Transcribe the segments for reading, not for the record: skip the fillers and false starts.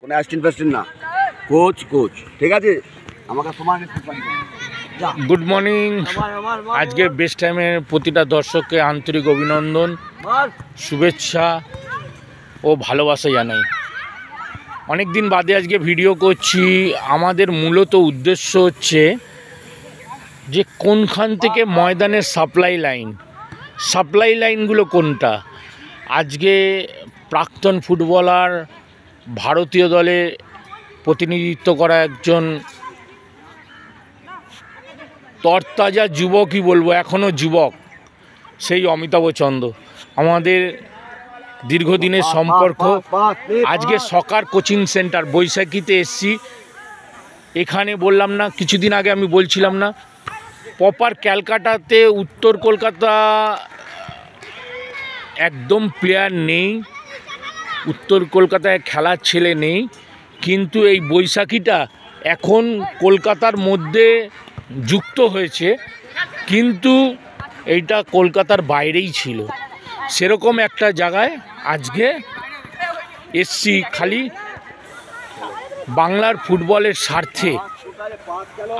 কোনো অ্যাসিস্ট্যান্ট ফ্যাসিস্ট্যান্ট না, coach coach, ঠিক আছে? আমাকে তোমার গুড মর্নিং। আজকে বেস্ট টাইমের প্রতিটা দর্শককে আন্তরিক অভিনন্দন, শুভেচ্ছা ও ভালোবাসা জানাই। অনেক দিন বাদে আজকে ভিডিও করছি। আমাদের মূলত উদ্দেশ্য হচ্ছে যে কোনখান থেকে ময়দানের সাপ্লাই লাইনগুলো কোনটা। আজকে প্রাক্তন ফুটবলার, ভারতীয় দলে প্রতিনিধিত্ব করা একজন তরতাজা যুবকই বলবো, এখনও যুবক, সেই অমিতাভ চন্দ, আমাদের দীর্ঘদিনের সম্পর্ক। আজকে সকার কোচিং সেন্টার বৈশাখীতে এসছি। এখানে বললাম না, কিছুদিন আগে আমি বলছিলাম না, প্রপার ক্যালকাটাতে উত্তর কলকাতা একদম প্লেয়ার নেই, উত্তর কলকাতায় খেলার ছেলে নেই, কিন্তু এই বৈশাখীটা এখন কলকাতার মধ্যে যুক্ত হয়েছে, কিন্তু এইটা কলকাতার বাইরেই ছিল। সেরকম একটা জায়গায় আজকে এসছি, খালি বাংলার ফুটবলের স্বার্থে।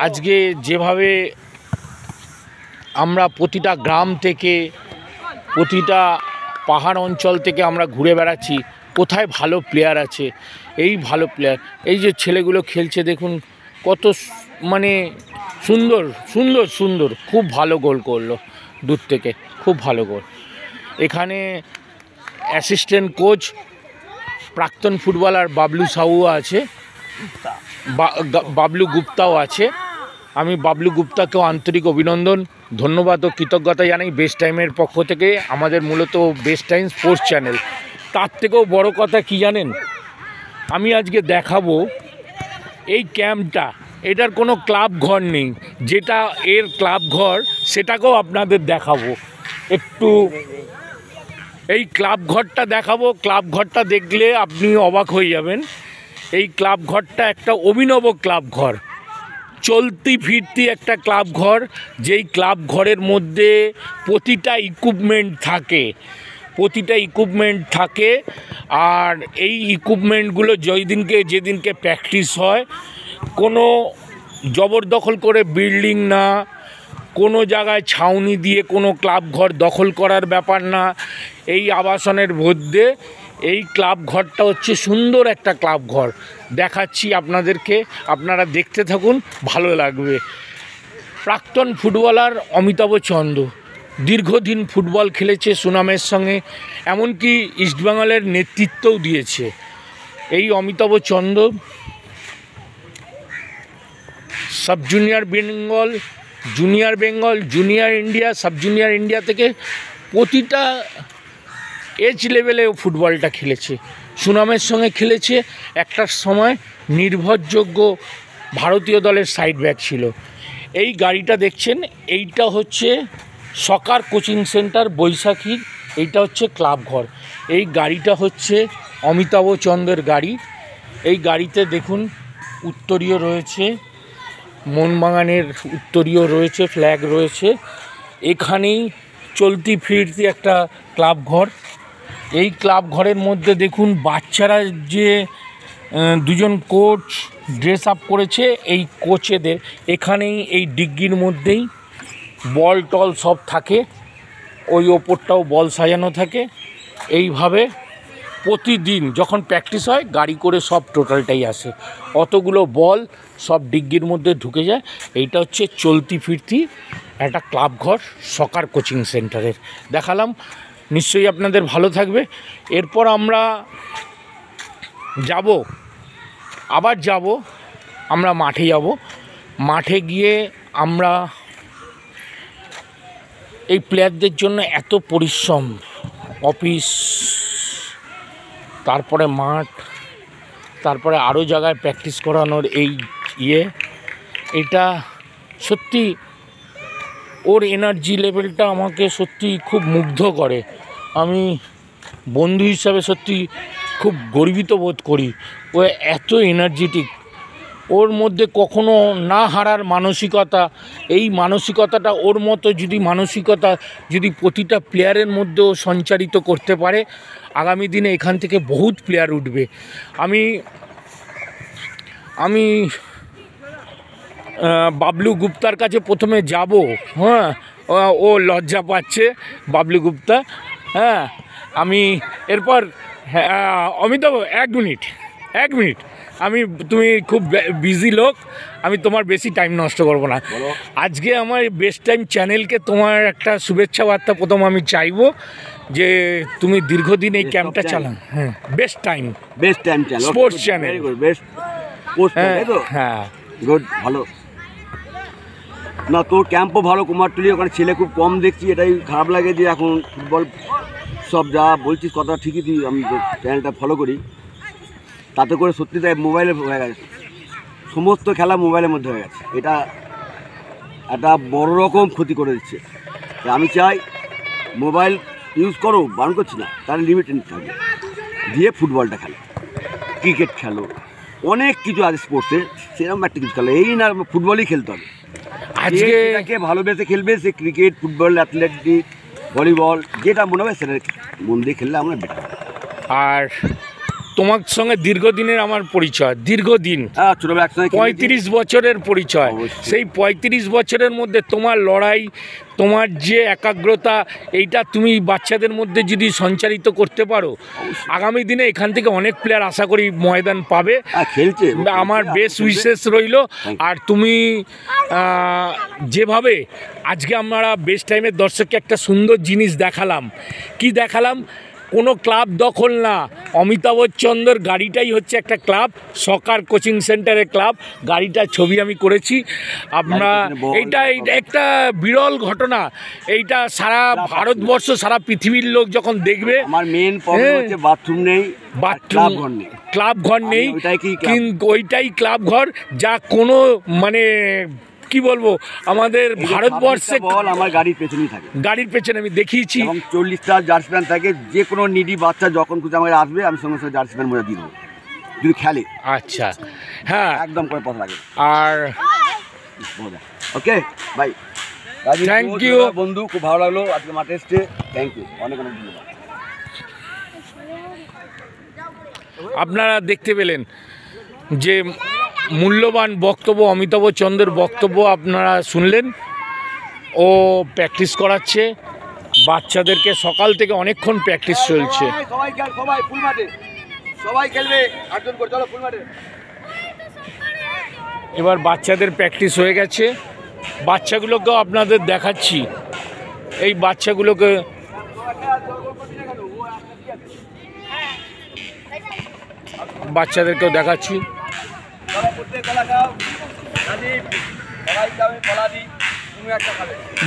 আজকে যেভাবে আমরা প্রতিটা গ্রাম থেকে, প্রতিটা পাহাড় অঞ্চল থেকে আমরা ঘুরে বেড়াচ্ছি, কোথায় ভালো প্লেয়ার আছে, এই ভালো প্লেয়ার, এই যে ছেলেগুলো খেলছে দেখুন, কত মানে সুন্দর সুন্দর সুন্দর, খুব ভালো গোল করলো দূর থেকে, খুব ভালো গোল। এখানে অ্যাসিস্ট্যান্ট কোচ প্রাক্তন ফুটবলার বাবলু সাউ আছে, বাবলু গুপ্তাও আছে। আমি বাবলু গুপ্তাকেও আন্তরিক অভিনন্দন, ধন্যবাদ ও কৃতজ্ঞতা জানাই বেস্ট টাইমের পক্ষ থেকে। আমাদের মূলত বেস্ট টাইম স্পোর্টস চ্যানেল। তার থেকেও বড় কথা কি জানেন, আমি আজকে দেখাবো এই ক্যাম্পটা, এটার কোনো ক্লাব ঘর নেই, যেটা এর ক্লাব ঘর সেটাকেও আপনাদের দেখাবো। একটু এই ক্লাব ঘরটা দেখাবো। ক্লাব ঘরটা দেখলে আপনি অবাক হয়ে যাবেন। এই ক্লাব ঘরটা একটা অভিনব ক্লাব ঘর, চলতি ফিরতি একটা ক্লাব ঘর, যেই ক্লাব ঘরের মধ্যে প্রতিটা ইকুইপমেন্ট থাকে। আর এই ইকুইপমেন্টগুলো যেদিনকে প্র্যাকটিস হয়, কোনো জবরদখল করে বিল্ডিং না, কোনো জায়গায় ছাউনি দিয়ে কোনো ক্লাব ঘর দখল করার ব্যাপার না। এই আবাসনের মধ্যে এই ক্লাব ঘরটা হচ্ছে সুন্দর একটা ক্লাব ঘর, দেখাচ্ছি আপনাদেরকে, আপনারা দেখতে থাকুন, ভালো লাগবে। প্রাক্তন ফুটবলার অমিতাভ চন্দ দীর্ঘদিন ফুটবল খেলেছে সুনামের সঙ্গে, এমনকি ইস্টবেঙ্গলের নেতৃত্বও দিয়েছে। এই Amitabh Chanda sub junior Bengal, junior Bengal, junior India, sub junior India থেকে প্রতিটা এজ লেভেলে ফুটবলটা খেলেছে, সুনামের সঙ্গে খেলেছে। একটা সময় নির্ভরযোগ্য ভারতীয় দলের সাইড ব্যাক ছিল। এই গাড়িটা দেখছেন, এইটা হচ্ছে সকার কোচিং সেন্টার বৈশাখীর, এইটা হচ্ছে ক্লাব ঘর। এই গাড়িটা হচ্ছে অমিতাভ চন্দ্রের গাড়ি। এই গাড়িতে দেখুন উত্তরীয় রয়েছে, মোহনবাগানের উত্তরীয় রয়েছে, ফ্ল্যাগ রয়েছে। এখানেই চলতি ফিরতি একটা ক্লাব ঘর। এই ক্লাব ঘরের মধ্যে দেখুন বাচ্চারা যে দুজন কোচ ড্রেস আপ করেছে, এই কোচেদের এখানেই এই ডিগ্গির মধ্যেই বল টল সব থাকে, ওই ওপরটাও বল সাজানো থাকে। এইভাবে প্রতিদিন যখন প্র্যাকটিস হয় গাড়ি করে সব টোটালটাই আসে, অতগুলো বল সব ডিগ্গির মধ্যে ঢুকে যায়। এইটা হচ্ছে চলতি ফিরতি একটা ক্লাব ঘর সকার কোচিং সেন্টারের, দেখালাম, নিশ্চয়ই আপনাদের ভালো থাকবে। এরপর আমরা আমরা মাঠে যাব। মাঠে গিয়ে আমরা এই প্লেয়ারদের জন্য এত পরিশ্রম, অফিস, তারপরে মাঠ, তারপরে আরও জায়গায় প্র্যাকটিস করানোর এই এটা সত্যি ওর এনার্জি লেভেলটা আমাকে সত্যি খুব মুগ্ধ করে। আমি বন্ধু হিসাবে সত্যি খুব গর্বিত বোধ করি। ও এত এনার্জেটিক, ওর মধ্যে কখনো না হারার মানসিকতা, এই মানসিকতাটা ওর মতো মানসিকতা যদি প্রতিটা প্লেয়ারের মধ্যেও সঞ্চারিত করতে পারে, আগামী দিনে এখান থেকে বহুত প্লেয়ার উঠবে। আমি আমি বাবলু গুপ্তার কাছে প্রথমে যাব। হ্যাঁ, ও লজ্জা পাচ্ছে বাবলু গুপ্তা। হ্যাঁ, আমি এরপর অমিতাভ এক মিনিট আমি, তুমি খুব বিজি লোক, আমি তোমার বেশি টাইম নষ্ট করবো না। আজকে আমার বেস্ট টাইম চ্যানেলকে তোমার একটা শুভেচ্ছা বার্তা প্রথম আমি চাইবো, যে তুমি দীর্ঘদিন এই ক্যাম্পটা চালান। হ্যাঁ, best time channel, sports channel. হ্যাঁ, গুড, ভালো না। তোর ক্যাম্পও ভালো, কুমারটুলি, ওখানে ছেলে খুব কম দেখছি, এটাই খারাপ লাগে যে এখন ফুটবল সব যা বলছিস কথা ঠিকই, তুই আমি চ্যানেলটা ফলো করি, তাতে করে সত্যি তাই মোবাইলে হয়ে গেছে, সমস্ত খেলা মোবাইলের মধ্যে হয়ে গেছে। এটা একটা বড় রকম ক্ষতি করে দিচ্ছে। আমি চাই মোবাইল ইউজ করো, বারণ করছি না, তার লিমিটেড থাকবে, দিয়ে ফুটবলটা খেলো, ক্রিকেট খেলো, অনেক কিছু আছে স্পোর্টসে, সেরকম একটা কিছু খেলো, এই না ফুটবলই খেলতে হবে। আজকে ভালোবেসে খেলবে, সে ক্রিকেট, ফুটবল, অ্যাথলেটিক, ভলিবল, যেটা মনে হবে সেটা মন দিয়ে খেললে আমরা বেটার। আর তোমার সঙ্গে দীর্ঘদিনের আমার পরিচয়, দীর্ঘদিন, 35 বছরের পরিচয়। সেই 35 বছরের মধ্যে তোমার লড়াই, তোমার যে একাগ্রতা, এইটা তুমি বাচ্চাদের মধ্যে যদি সঞ্চারিত করতে পারো, আগামী দিনে এখান থেকে অনেক প্লেয়ার আশা করি ময়দান পাবে, খেলছে। আমার বেস্ট উইশেস রইল। আর তুমি যেভাবে আজকে আমরা বেস্ট টাইমের দর্শককে একটা সুন্দর জিনিস দেখালাম, কি দেখালাম, কোনো ক্লাব দখল না, অমিতাভ চন্দ্রর গাড়িটাই হচ্ছে একটা ক্লাব, সকার কোচিং সেন্টারের ক্লাব। গাড়িটার ছবি আমি করেছি। আমরা এইটা একটা বিরল ঘটনা, এইটা সারা ভারতবর্ষ, সারা পৃথিবীর লোক যখন দেখবে। আমার মেন প্রবলেম হচ্ছে বাথরুম নেই, ক্লাব ঘর নেই, কিন্তু ওইটাই ক্লাব ঘর, যা কোনো মানে কি বলবো, আমাদের ভারতবর্ষে আমার গাড়ির পেছনেই থাকে, গাড়ির পেছনে আমি দেখিয়েছি, এবং 40টা জার্সি প্যান্ট থাকে, যে কোনো নিডি বাচ্চা যখন খুঁজে আমার আসবে, আমি সঙ্গে সঙ্গে জার্সি প্যান্ট মজা দিয়ে দেবো, যদি খেলে। আচ্ছা, হ্যাঁ, একদম করে পথ লাগে। আর ওকে ভাই, থ্যাংক ইউ বন্ধু, খুব ভালো লাগলো আজকে মাঠে এসছে, থ্যাংক ইউ, অনেক অনেক ধন্যবাদ। আপনারা দেখতে পেলেন যে মূল্যবান বক্তব্য, অমিতাভ চন্দ্রের বক্তব্য আপনারা শুনলেন। ও প্র্যাকটিস করাচ্ছে বাচ্চাদেরকে, সকাল থেকে অনেকক্ষণ প্র্যাকটিস চলছে। এবার বাচ্চাদের প্র্যাকটিস হয়ে গেছে, বাচ্চাগুলোকেও আপনাদের দেখাচ্ছি। এই বাচ্চাগুলোকে বাচ্চাদেরকেও দেখাচ্ছি।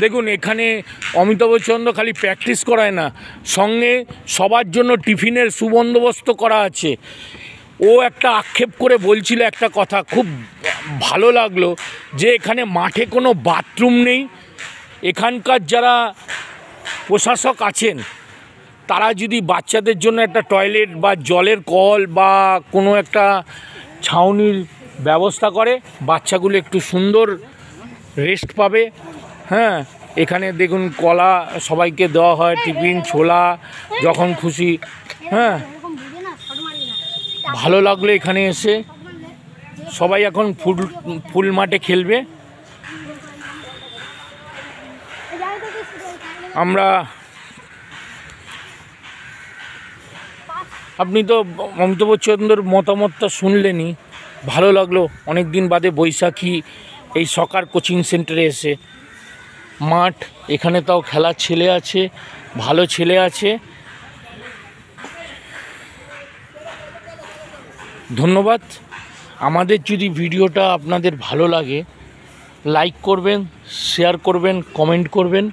দেখুন, এখানে অমিতাভ চন্দ্র খালি প্র্যাকটিস করায় না, সঙ্গে সবার জন্য টিফিনের সুবন্দোবস্ত করা আছে। ও একটা আক্ষেপ করে বলছিল একটা কথা, খুব ভালো লাগলো, যে এখানে মাঠে কোনো বাথরুম নেই। এখানকার যারা প্রশাসক আছেন, তারা যদি বাচ্চাদের জন্য একটা টয়লেট বা জলের কল বা কোনো একটা ছাউনির ব্যবস্থা করে, বাচ্চাগুলো একটু সুন্দর রেস্ট পাবে। হ্যাঁ, এখানে দেখুন কলা সবাইকে দেওয়া হয়, টিফিন, ছোলা, যখন খুশি। হ্যাঁ, ভালো লাগলো এখানে এসে। সবাই এখন ফুল মাঠে খেলবে। আপনি তো অমিতাভ চন্দ্রর মতামতটা শুনলেনই, ভালো লাগলো অনেক দিন বাদে বৈশাখী এই সকার কোচিং সেন্টারে এসে। মাঠ, এখানে তাও খেলার ছেলে আছে, ভালো ছেলে আছে। ধন্যবাদ। আমাদের যদি ভিডিওটা আপনাদের ভালো লাগে, লাইক করবেন, শেয়ার করবেন, কমেন্ট করবেন,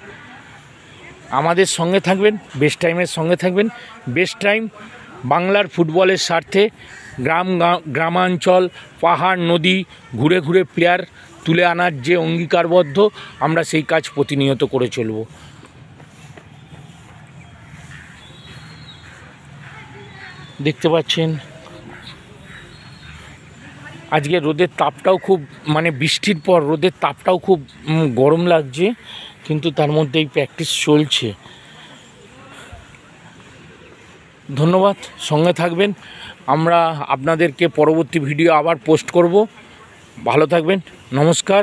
আমাদের সঙ্গে থাকবেন, বেস্ট টাইমের সঙ্গে থাকবেন। বেস্ট টাইম বাংলার ফুটবলের স্বার্থে গ্রামাঞ্চল, পাহাড়, নদী ঘুরে ঘুরে প্লেয়ার তুলে আনার যে অঙ্গীকারবদ্ধ, আমরা সেই কাজ প্রতিনিয়ত করে চলব। দেখতে পাচ্ছেন আজকে রোদের তাপটাও খুব, মানে বৃষ্টির পর রোদের তাপটাও খুব গরম লাগছে, কিন্তু তার মধ্যেই প্র্যাকটিস চলছে। ধন্যবাদ, সঙ্গে থাকবেন। আমরা আপনাদেরকে পরবর্তী ভিডিও আবার পোস্ট করব। ভালো থাকবেন, নমস্কার।